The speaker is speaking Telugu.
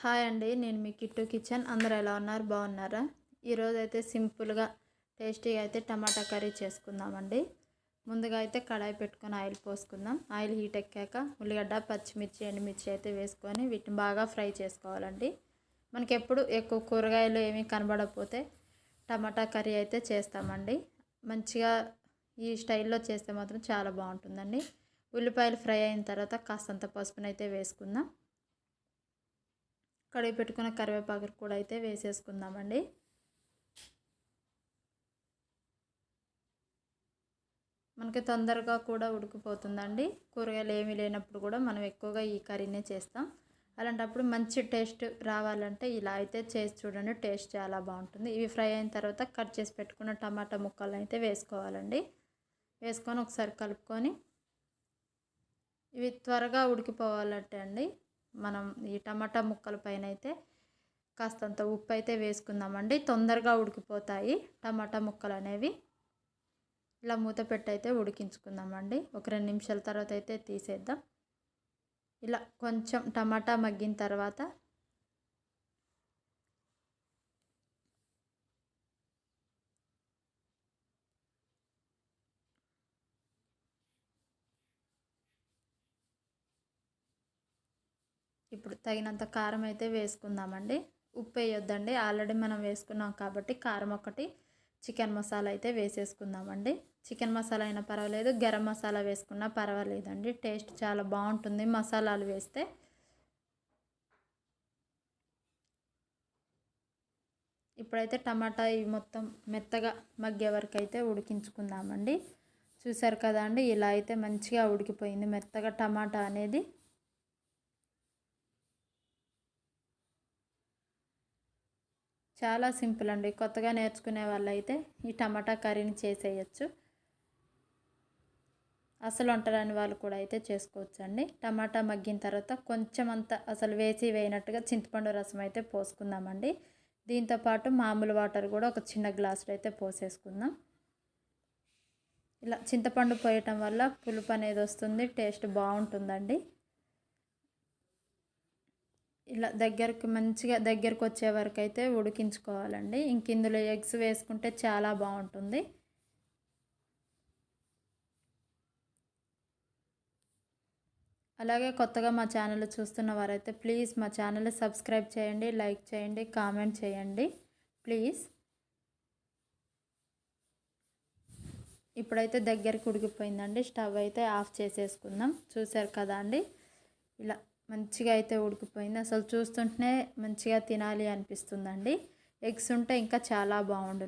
హాయ్ అండి, నేను మీ కిట్టు కిచెన్. అందరూ ఎలా ఉన్నారు? బాగున్నారా? ఈరోజు అయితే సింపుల్గా టేస్టీగా అయితే టమాటా కర్రీ చేసుకుందామండి. ముందుగా అయితే కడాయి పెట్టుకొని ఆయిల్ పోసుకుందాం. ఆయిల్ హీట్ ఎక్కాక ఉల్లిగడ్డ, పచ్చిమిర్చి, ఎండుమిర్చి అయితే వేసుకొని వీటిని బాగా ఫ్రై చేసుకోవాలండి. మనకి ఎప్పుడు ఎక్కువ కూరగాయలు ఏమీ కనబడకపోతే టమాటా కర్రీ అయితే చేస్తామండి. మంచిగా ఈ స్టైల్లో చేస్తే మాత్రం చాలా బాగుంటుందండి. ఉల్లిపాయలు ఫ్రై అయిన తర్వాత కాస్తంత పసుపునైతే వేసుకుందాం. కడిగి పెట్టుకున్న కరివేపాకు కూడా అయితే వేసేసుకుందామండి. మనకి తొందరగా కూడా ఉడికిపోతుందండి. కూరగాయలు ఏమీ లేనప్పుడు కూడా మనం ఎక్కువగా ఈ కర్రీనే చేస్తాం. అలాంటప్పుడు మంచి టేస్ట్ రావాలంటే ఇలా అయితే చేసి చూడండి. టేస్ట్ చాలా బాగుంటుంది. ఇవి ఫ్రై అయిన తర్వాత కట్ చేసి పెట్టుకున్న టమాటా ముక్కలను అయితే వేసుకోవాలండి. వేసుకొని ఒకసారి కలుపుకొని ఇవి త్వరగా ఉడికిపోవాలంటే అండి మనం ఈ టమాటా ముక్కల పైన అయితే కాస్తంత ఉప్పు అయితే వేసుకుందామండి. తొందరగా ఉడికిపోతాయి టమాటా ముక్కలు అనేవి. ఇలా మూత పెట్టి అయితే ఉడికించుకుందామండి. ఒక 2 నిమిషాల తర్వాత అయితే తీసేద్దాం. ఇలా కొంచెం టమాటా మగ్గిన తర్వాత ఇప్పుడు తగినంత కారం అయితే వేసుకుందామండి. ఉప్పు వేయొద్దండి, ఆల్రెడీ మనం వేసుకున్నాం కాబట్టి. కారం ఒకటి, చికెన్ మసాలా అయితే వేసేసుకుందామండి. చికెన్ మసాలా అయినా పర్వాలేదు, గరం మసాలా వేసుకున్నా పర్వాలేదండి. టేస్ట్ చాలా బాగుంటుంది మసాలాలు వేస్తే. ఇప్పుడైతే టమాటా ఇవి మొత్తం మెత్తగా మగ్గే వరకు అయితే ఉడికించుకుందామండి. చూసారు కదా అండి, ఇలా అయితే మంచిగా ఉడికిపోయింది మెత్తగా టమాటా అనేది. చాలా సింపుల్ అండి. కొత్తగా నేర్చుకునే వాళ్ళైతే ఈ టమాటా కర్రీని చేసేయచ్చు. అసలు వంటరాని వాళ్ళు కూడా అయితే చేసుకోవచ్చు అండి. టమాటా మగ్గిన తర్వాత కొంచెం అంత అసలు వేయనట్టుగా చింతపండు రసం అయితే పోసుకుందామండి. దీంతోపాటు మామూలు వాటర్ కూడా ఒక చిన్న గ్లాసులో అయితే పోసేసుకుందాం. ఇలా చింతపండు పోయటం వల్ల పులుపు అనేది వస్తుంది, టేస్ట్ బాగుంటుందండి. ఇలా మంచిగా దగ్గరకు వచ్చే వరకు అయితే ఉడికించుకోవాలండి. ఇంక ఇందులో ఎగ్స్ వేసుకుంటే చాలా బాగుంటుంది. అలాగే కొత్తగా మా ఛానల్ చూస్తున్న వారైతే ప్లీజ్ మా ఛానల్ని సబ్స్క్రైబ్ చేయండి, లైక్ చేయండి, కామెంట్ చేయండి ప్లీజ్. ఇప్పుడైతే దగ్గరికి ఉడికిపోయిందండి. స్టవ్ అయితే ఆఫ్ చేసేసుకుందాం. చూసారు కదా అండి, ఇలా మంచిగా అయితే ఉడికిపోయింది. అసలు చూస్తుంటేనే మంచిగా తినాలి అనిపిస్తుందండి. ఎగ్స్ ఉంటే ఇంకా చాలా బాగుండు.